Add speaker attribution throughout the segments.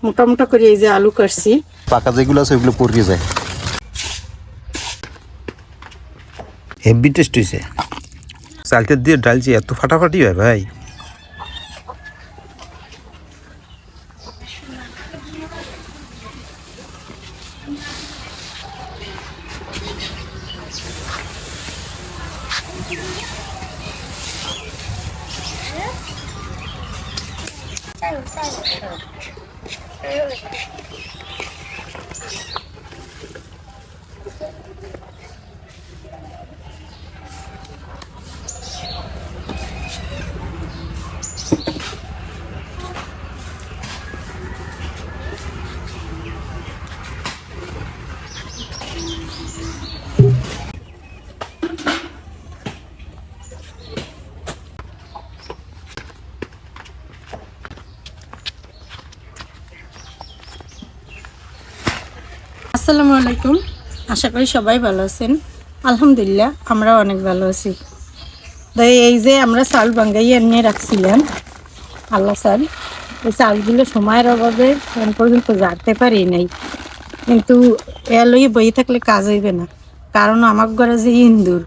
Speaker 1: মোটা মোটা করে এই যে আলু কাটছি,
Speaker 2: পাকা যেগুলো আছে ওইগুলো পড়ে যায়। হেভি টেস্ট হয়েছে। চালতে দিয়ে ডালছি এত ফাটাফাটি হয় ভাই।
Speaker 1: আসসালামু আলাইকুম। আশা করি সবাই ভালো আছেন। আলহামদুলিল্লাহ আমরা অনেক ভালো আছি। তাই এই যে আমরা চাল বাঙ্গাইয়ে এনে রাখছিলাম, আল্লাহ চাল, এই চালগুলো সময়ের অভাবে এখন পর্যন্ত জানতে পারি নাই, কিন্তু এ লইয়ে বই থাকলে কাজ হইবে না। কারণ আমার ঘরে যে ইন্দুর,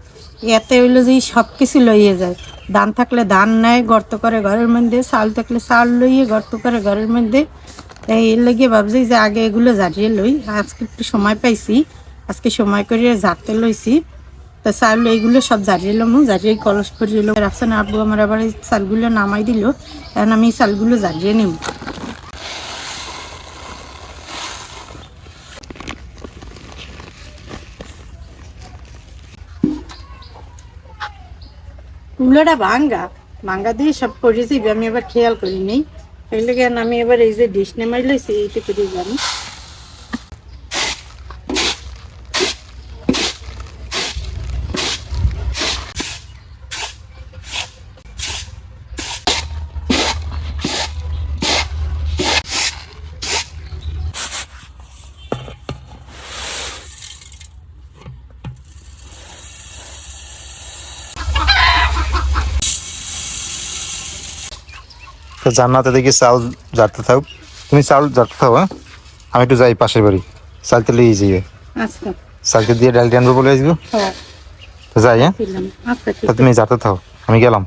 Speaker 1: এতে হইলো যে সব কিছু লইয়ে যায়। ধান থাকলে ধান নেয়, গর্ত করে ঘরের মধ্যে, চাল থাকলে চাল লইয়ে গর্ত করে ঘরের মধ্যে। তাই এর লেগে ভাবছি যে আগে এগুলো ঝাড়িয়ে লই। আজকে একটু সময় পাইছি, আজকে সময় করে ঝাড়তে লইছি। তা চাল এইগুলো সব ঝাড়িয়ে লমু, ঝাড়িয়ে কলস করে রাখছেন আব্বু আমার। আবার এই চালগুলো নামাই দিল, এখন আমি এই চালগুলো ঝাড়িয়ে নিব। কুমড়োটা ভাঙ্গা ভাঙ্গা দিয়ে সব পড়েছি, আমি আবার খেয়াল করি নেই। এই লেগে আমি এবার এই যে ডিশ নেমাই লইছি, এইটুকু দিয়ে আমি
Speaker 2: তো জান্নাতে দেখি চাল ঝাড়তে থাক, তুমি চাল ঝাড়তে থাও। হ্যাঁ, আমি একটু যাই পাশের বাড়ি, চালতে লিয়ে যাইবে।
Speaker 1: আচ্ছা
Speaker 2: চালতে দিয়ে ডালটি আনবো বলে আসবো।
Speaker 1: হ্যাঁ
Speaker 2: তো যাই। হ্যাঁ,
Speaker 1: আচ্ছা
Speaker 2: তা তুমি ঝাড়তে থাও, আমি গেলাম।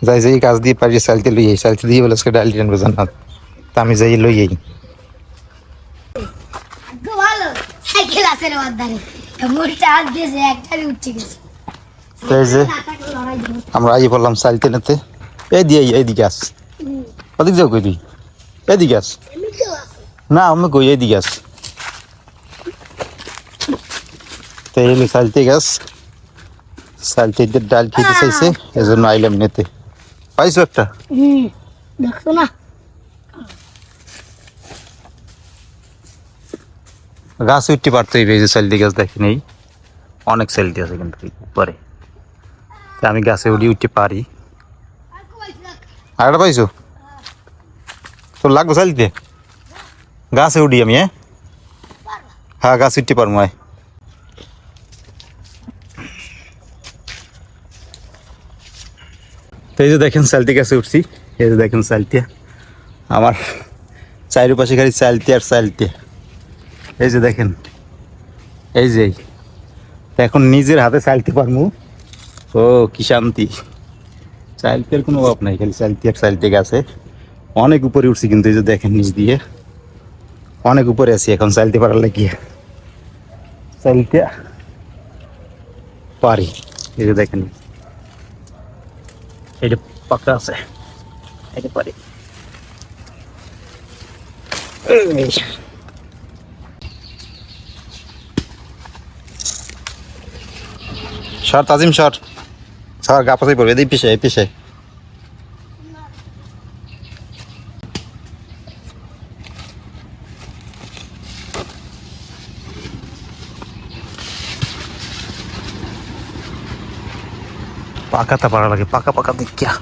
Speaker 2: যাই যাই কাজ দিয়ে পারি, চালতে লই যাই, চালতে দিয়ে বলে আজকে ডালটি আনবো জান্নাত। তা আমি যাই লই যাই।
Speaker 3: ভালো সাইকেল আছে রে বাদারে মোটা হাত দিয়েছে একটারই উঠে গেছে।
Speaker 2: তো এই যে আমরা আই বললাম চালতে নিতে, এই দিয়ে এইদিকে আস, ওদিক যাও কই তুই, এদিকে আস। না আমি কই এদিকে আস। তো এই চালতে গাছ, চালতে ডাল খেতে চাইছে, এজন্য আইলাম নিতে। পাইছো একটা?
Speaker 3: দেখছো না
Speaker 2: গাছ উঠতে পারতো, এই যে চালতে গাছ দেখি নেই, অনেক চালতে আছে কিন্তু উপরে। আমি গাছে উঠতে পারি। আর একটা পাইছো? তোর লাগবে চালতে? গাছে উঠি আমি। হ্যাঁ হ্যাঁ, গাছ উঠতে পারবো। তো এই যে দেখেন চালতে গাছে উঠছি, এই যে দেখেন চালতে আমার চারিপাশে খালি চালতে আর চালতে। এই যে দেখেন, এই যে এখন নিজের হাতে চালতে পারবো। ও কি শান্তি, চালতের কোনো অভাব নাই, খালি চালতে আর চালতে গাছে। অনেক উপরে উঠছি কিন্তু, এই যে দেখেন নিচ দিয়ে অনেক উপরে আছি এখন, চালতে পারার লাগিয়ে চালতে পারি। এই যে দেখেন এটা পাকা আছে, এটা পারি। শর্ট আজিম, শর্ট সর গা পাশে পড়বে, এই পিছে পিছে। পাকাটা পারা লাগে, পাকা পাকা দেখিয়া।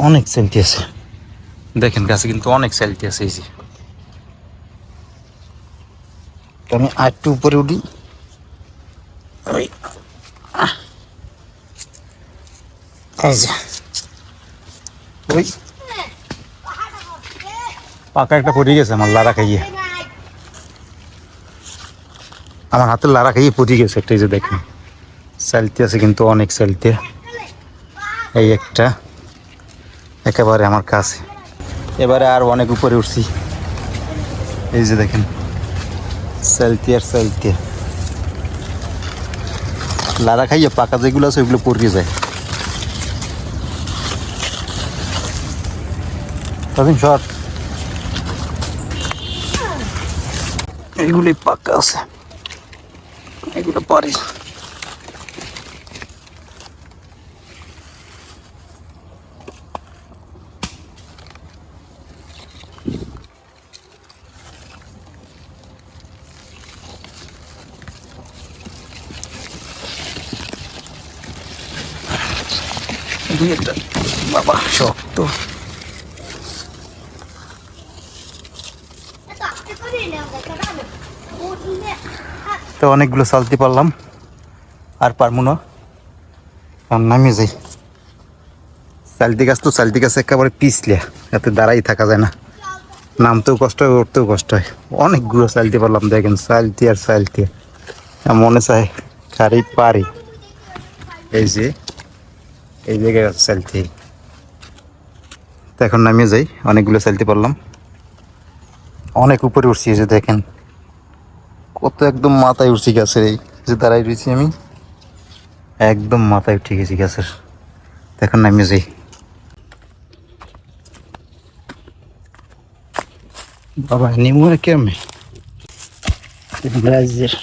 Speaker 2: অনেক সেলটি আছে দেখেন গাছে, কিন্তু অনেক সেলটি আছে। এই যে আমি আরেকটু উপরে উঠি, ওই এই যে ওই পাকা একটা পড়ে গেছে আমার লাড়া খাইয়ে, আমার হাতের লাড়া খাইয়ে পড়ে গেছে একটা। এই যে দেখেন চালতে আছে কিন্তু অনেক চালতে, এই একটা একেবারে আমার কাছে। এবারে আর অনেক উপরে উঠছি, এই যে দেখেন চালতে আর চালতে লাড়া খাইয়ে পাকা যেগুলো আছে ওইগুলো পড়ে যায়। তখন শর্ট এগুলি পাকা আছে, এগুলো পারি। বাবা শক্ত। তো অনেকগুলো চালতে পারলাম, আর পারবো না, কারণ নামিয়ে যাই। চালতি গাছ তো চালতি গাছ একেবারে পিছলে, এতে দাঁড়াই থাকা যায় না, নামতেও কষ্ট হয় উঠতেও কষ্ট হয়। অনেকগুলো চালতে পারলাম, দেখেন চালতি আর চালতি মনে চায় খারি পারি। এই যে এই জায়গায় চালতি, তো এখন নামিয়ে যাই। অনেকগুলো চালতে পারলাম, অনেক উপরে উঠছি। এই যে দেখেন কত একদম মাথায় উঠছি গাছের, এই যে দাঁড়াই রয়েছি আমি একদম মাথায় উঠে গেছি গাছের। এখন নামিয়ে যাই। বাবা নেমু কেমন ব্রাজিলের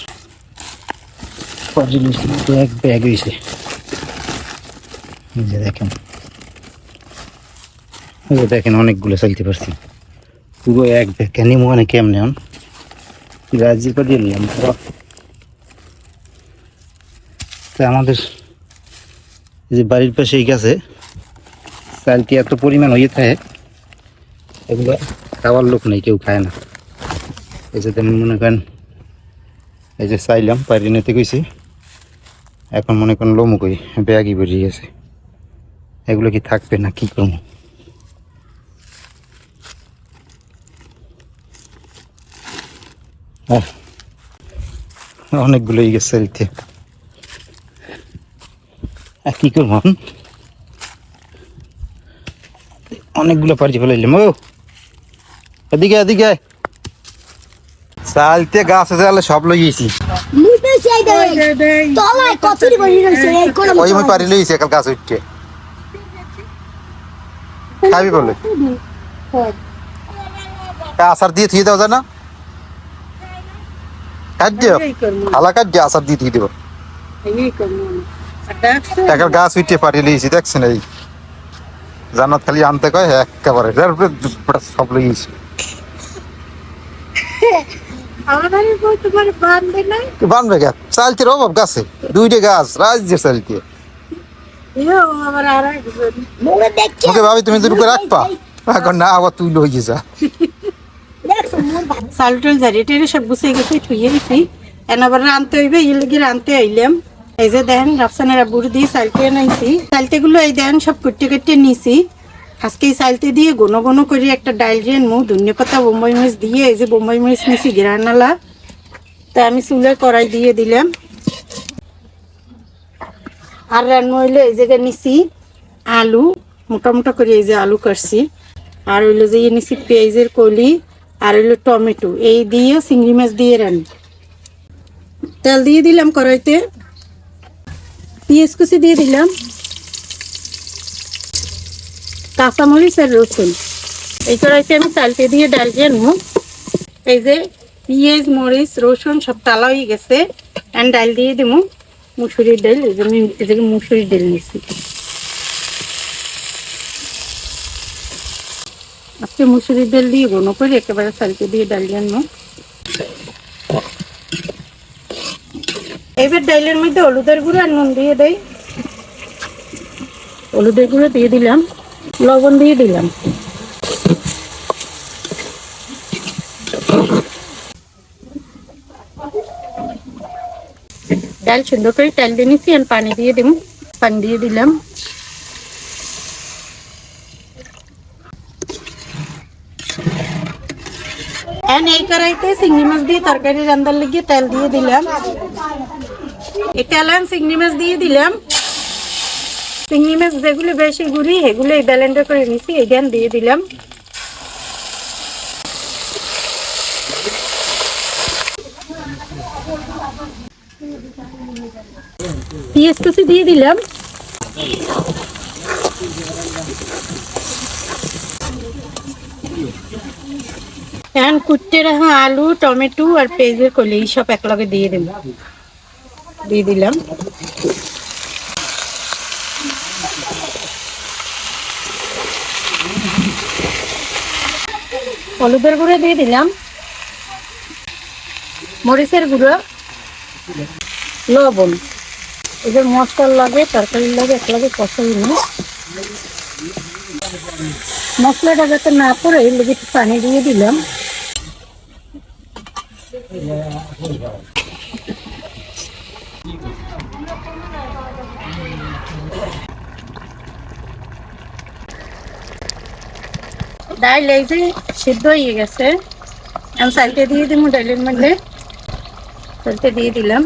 Speaker 2: এক ব্যাগ হয়েছে, এই যে দেখেন, এই যে দেখেন অনেকগুলো চালতে পারছি পুরো এক ব্যাগ। নেমু কেমন এখন ব্রাজিল করে নিলাম। তো আমাদের যে বাড়ির পাশে এই গাছে চালটি এত পরিমাণ হয়ে থাকে, এগুলো খাওয়ার লোক নেই, কেউ খায় না। এই যে তেমন মনে করেন এই যে চাইলাম পারি নিতে গেছি, এখন মনে করেন লোমো কই ব্যাগই বেরিয়ে গেছে। এগুলো কি থাকবে না কি করবো? অনেকগুলো গেছে চালতে, কি করবো? অনেকগুলো পারছি ফেলাইলাম। ও এদিকে এদিকে চালতে গাছ আছে সব লইয়েছি, ওই আমি পারি লইছি একাল গাছ উঠতে খাবি বলে আচার দিয়ে থুয়ে দেওয়া যায় না? কাট দিও খালা, কাট দিয়ে আচার দিয়ে থুয়ে দেবো। একাল গাছ উঠতে পারি লইছি, দেখছেন এই জান্নাত খালি আনতে কয় একেবারে সব লইয়েছি। বানবে গাছ চালতে অভাব গাছে, দুইটা গাছ রাজ্যের চালতে। ওকে ভাবি তুমি দুটো রাখবা, এখন না আবার তুই লই যা।
Speaker 1: চাল টাল জারি টেরে সব গুছিয়ে গেছে, থুয়ে গেছি। এন আবার রানতে হইবে, এই লেগে রানতে আইলাম। এই যে দেখেন রাফসানের বুড়ি দিয়ে চালতে নাইছি, চালতেগুলো এই দেখেন সব কুটে কেটে নিছি। আজকে এই চালতে দিয়ে ঘন ঘন করে একটা ডাইল দিয়ে মু ধনিয়া পাতা বোম্বাই মরিচ দিয়ে, এই যে বোম্বাই মরিচ নিছি গ্রানালা। তা আমি চুলে কড়াই দিয়ে দিলাম। আর রান্না হইলো এই জায়গায় নিছি আলু, মোটা মোটা করে এই যে আলু কাটছি। আর হইলো যে নিছি পেঁয়াজের কলি, আর হইলো টমেটো, এই দিয়ে চিংড়ি মাছ দিয়ে রান্না। তেল দিয়ে দিলাম কড়াইতে, পেঁয়াজ কুচি দিয়ে দিলাম, কাঁচামরিচ আর রসুন। এই কড়াইতে আমি চালতে দিয়ে ডাল দিয়ে নেবো। এই যে পেঁয়াজ মরিচ রসুন সব তালা হয়ে গেছে, ডাল দিয়ে দেবো মুসুরির ডাল। এই যে আমি এদিকে মুসুরির ডাল নিয়েছি। আজকে মুসুরির ডাল দিয়ে ঘন করে একেবারে চালতে দিয়ে ডাল দিয়ে নেবো। এবার ডালের মধ্যে হলুদের গুঁড়ো আর নুন দিয়ে দেয়। হলুদের গুঁড়ো দিয়ে দিলাম, লবণ দিয়ে দিলাম। ডাল সুন্দর করে তেল দিয়ে নিচ্ছি, আর পানি দিয়ে দিব। পানি দিয়ে দিলাম। এখন এই কড়াইতে চিংড়ি মাছ দিয়ে তরকারি রান্নার লেগে তেল দিয়ে দিলাম। এই তেল আর চিংড়ি মাছ দিয়ে দিলাম। চিংড়ি মাছ যেগুলো বেশি গুড়ি সেগুলো এই ব্যালেন্ডার করে নিছি, এই ধ্যান দিয়ে দিলাম। পেঁয়াজ কুচি দিয়ে দিলাম। এখন কুটতে রাখা আলু, টমেটো আর পেঁয়াজের কলি সব একলগে দিয়ে দিলাম। হলুদের গুঁড়ো দিয়ে দিলাম, মরিচের গুঁড়ো, লবণ। এদের মশলার লাগে তরকারির লাগে একলগে কষাই নি। মশলাটা যাতে না পড়ে এর লেগে একটু পানি দিয়ে দিলাম। ডাল এই যে সিদ্ধ হয়ে গেছে, আমি চালটা দিয়ে দিব ডালের মধ্যে। চালটা দিয়ে দিলাম।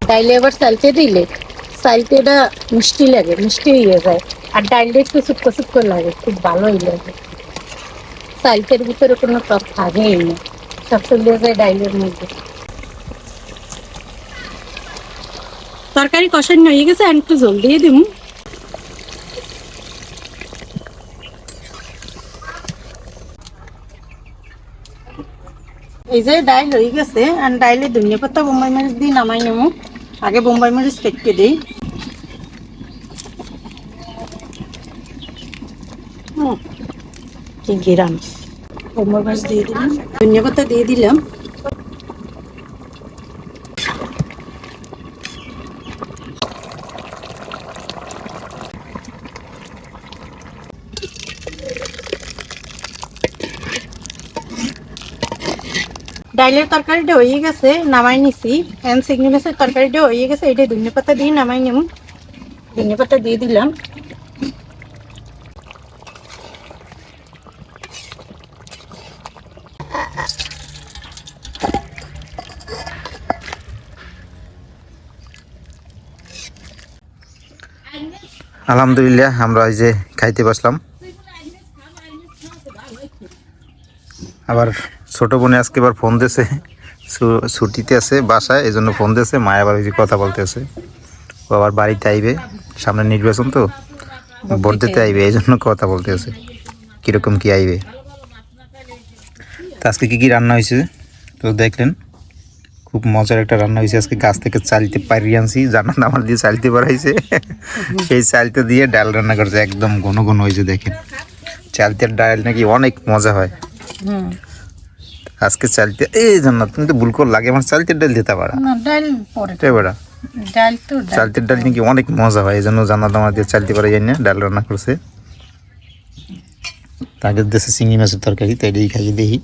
Speaker 1: ডাইলে এবার চালতে দিলে চালটা মিষ্টি লাগে, মিষ্টি হয়ে যায়। আর ডালটা একটু শুক্কো শুক্কো লাগে, খুব ভালোই লাগে। চালতের ভিতরে কোনো টক থাকেই না, সব চলে যায় ডাইলের মধ্যে। তরকারি কষানো হয়ে গেছে, আর একটু জল দিয়ে দিব। এই যে ডাইল হয়ে গেছে, আর ডাইলে ধনিয়া পাতা বোম্বাই মরিচ দিয়ে নামাই নেব। আগে বোম্বাই মরিচ কেটে দিই। কি ঘেরান! বোম্বাই মরিচ দিয়ে দিলাম, ধনিয়া পাতা দিয়ে দিলাম। ডাইলের তরকারিটা হয়ে গেছে, নামাই নিছি। এখন চিংড়ি মাছের তরকারিটা হয়ে গেছে, এটা ধনিয়া পাতা দিয়ে নামাই নেব। ধনিয়া পাতা দিয়ে দিলাম।
Speaker 2: আলহামদুলিল্লাহ আমরা এই যে খাইতে বসলাম। আবার ছোট বোনে আজকে আবার ফোন দিয়েছে, ছুটিতে আছে বাসায়, এই জন্য ফোন দিয়েছে। মায়া আবার ওই যে কথা বলতেছে, ও আবার বাড়িতে আইবে, সামনে নির্বাচন তো, ভোট দিতে আইবে, এই জন্য কথা বলতেছে কিরকম কি আইবে। তো আজকে কি রান্না হয়েছে তো দেখলেন, খুব মজার একটা রান্না হয়েছে আজকে। গাছ থেকে চালতে পারিয়ে আনছি, জানান আমার দিয়ে চালতে পারাইছে, সেই চালতে দিয়ে ডাল রান্না করছে, একদম ঘন ঘন হয়েছে। দেখেন চালতের ডাল নাকি অনেক মজা হয়। আজকে চালতে এই জান্নাত, তুমি তো ভুল করে লাগে, আমার চালতের ডাল দিতে পারা
Speaker 1: ডাল পরে
Speaker 2: বেড়া,
Speaker 1: ডাল তো
Speaker 2: চালতের ডাল নাকি অনেক মজা হয়, এই জন্য জান্নাত আমার দিয়ে চালতে পারা যায় না, ডাল রান্না করছে। আগের দেশে চিংড়ি মাছের তরকারি, তাই এটাই খাইয়ে দেখি।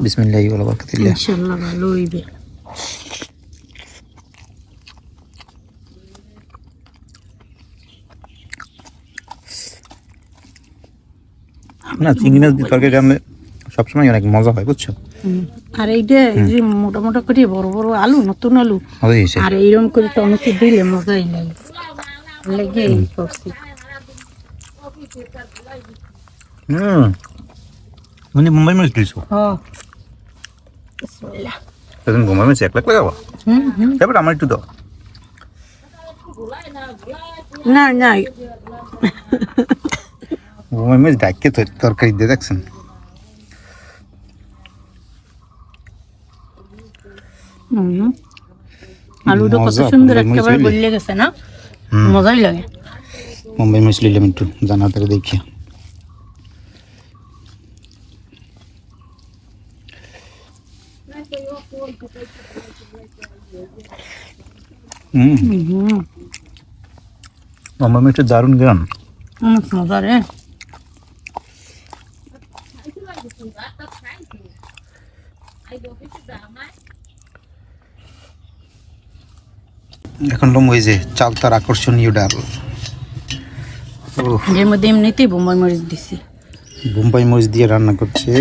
Speaker 2: বিসমিল্লাহি ওয়া বারাকাতুল্লাহ।
Speaker 1: ইনশাআল্লাহ ভালো হইবে।
Speaker 2: না চিংড়ি মাছ দিয়ে তরকারি রান্না সবসময় অনেক মজা হয়, বুঝছো।
Speaker 1: আর এইটা এই যে মোটা মোটা করে বড় বড় আলু, নতুন আলু,
Speaker 2: হয়েছে।
Speaker 1: আর এইরকম করে টমেটো দিলে মজাই লাগে, লেগে করছি।
Speaker 2: মানে মুম্বাই মরিচ দিয়েছো?
Speaker 1: হ্যাঁ, বিসমিল্লাহ।
Speaker 2: এখন মুম্বাই মরিচ 1 লাখ লাগাবো, এবার আমার একটু দাও।
Speaker 1: না না,
Speaker 2: মুম্বাই মরিচ ডাইকে তরকারি দিয়ে দেখছেন।
Speaker 1: আলুটা কত সুন্দর একেবারে গলে গেছে না, মজাই লাগে।
Speaker 2: মুম্বাই মরিচ নিলাম একটু, জানাতে দেখি। মুম্বাই মরিচের দারুণ গ্রাম,
Speaker 1: মজা রে।
Speaker 2: এখন লম ওই যে চালতার আকর্ষণীয় ডাল, ও
Speaker 1: এর মধ্যে এমনিতেই বোম্বাই মরিচ দিছি,
Speaker 2: বোম্বাই মরিচ দিয়ে রান্না করছে,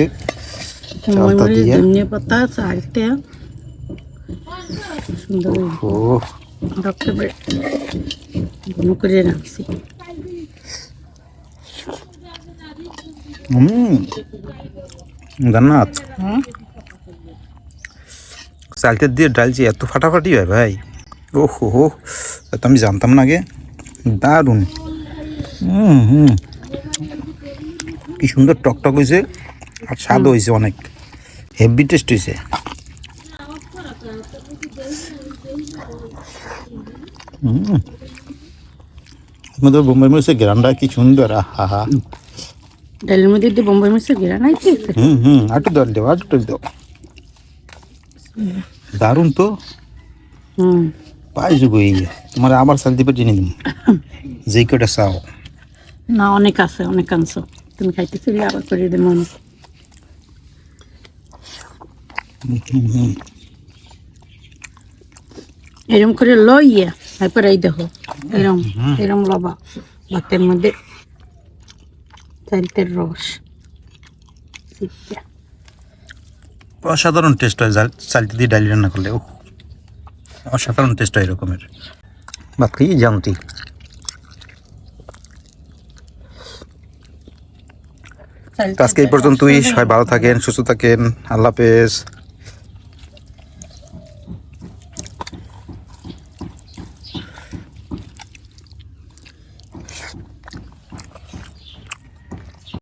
Speaker 1: বোম্বাই
Speaker 2: চালতা
Speaker 1: মরিচ,
Speaker 2: দিয়ে।
Speaker 1: ধনিয়া পাতা, চালতে সুন্দর
Speaker 2: ও
Speaker 1: রক্ত ঘন করে রাখছি।
Speaker 2: জান্নাত, চালতে দিয়ে ডালছি এত ফাটাফাটি হয় ভাই, ও হো, তো আমি জানতাম না আগে, দারুণ। কি সুন্দর টকটক হয়েছে আর স্বাদও হয়েছে অনেক, হেভি টেস্ট হয়েছে। আমাদের বোম্বাই মরিচের গ্রানটা কি সুন্দর, আহা।
Speaker 1: ডালের মধ্যে দিয়ে বোম্বাই মরিচের ঘেরা নাই খেয়েছে।
Speaker 2: আটু দল দেও, আটু দেও, দারুণ তো। পাইছো গই, তোমার আবার চাল দিবে জেনে দিন, যেই কটা চাও।
Speaker 1: না, অনেক আছে, অনেক আনছো, তুমি খাইতে চাইলে আবার করে দেবো। এরম করে লইয়া তারপর এই দেখো এরম এরম লবা ভাতের মধ্যে চালতের রস
Speaker 2: অসাধারণ টেস্ট হয় চালতে দিয়ে ডালি রান্না করলে, ও অসাধারণ টেস্ট হয় এরকমের। বাকি জানতি আজকে এই পর্যন্তই, সবাই ভালো থাকেন, সুস্থ থাকেন, আল্লাহ হাফেজ।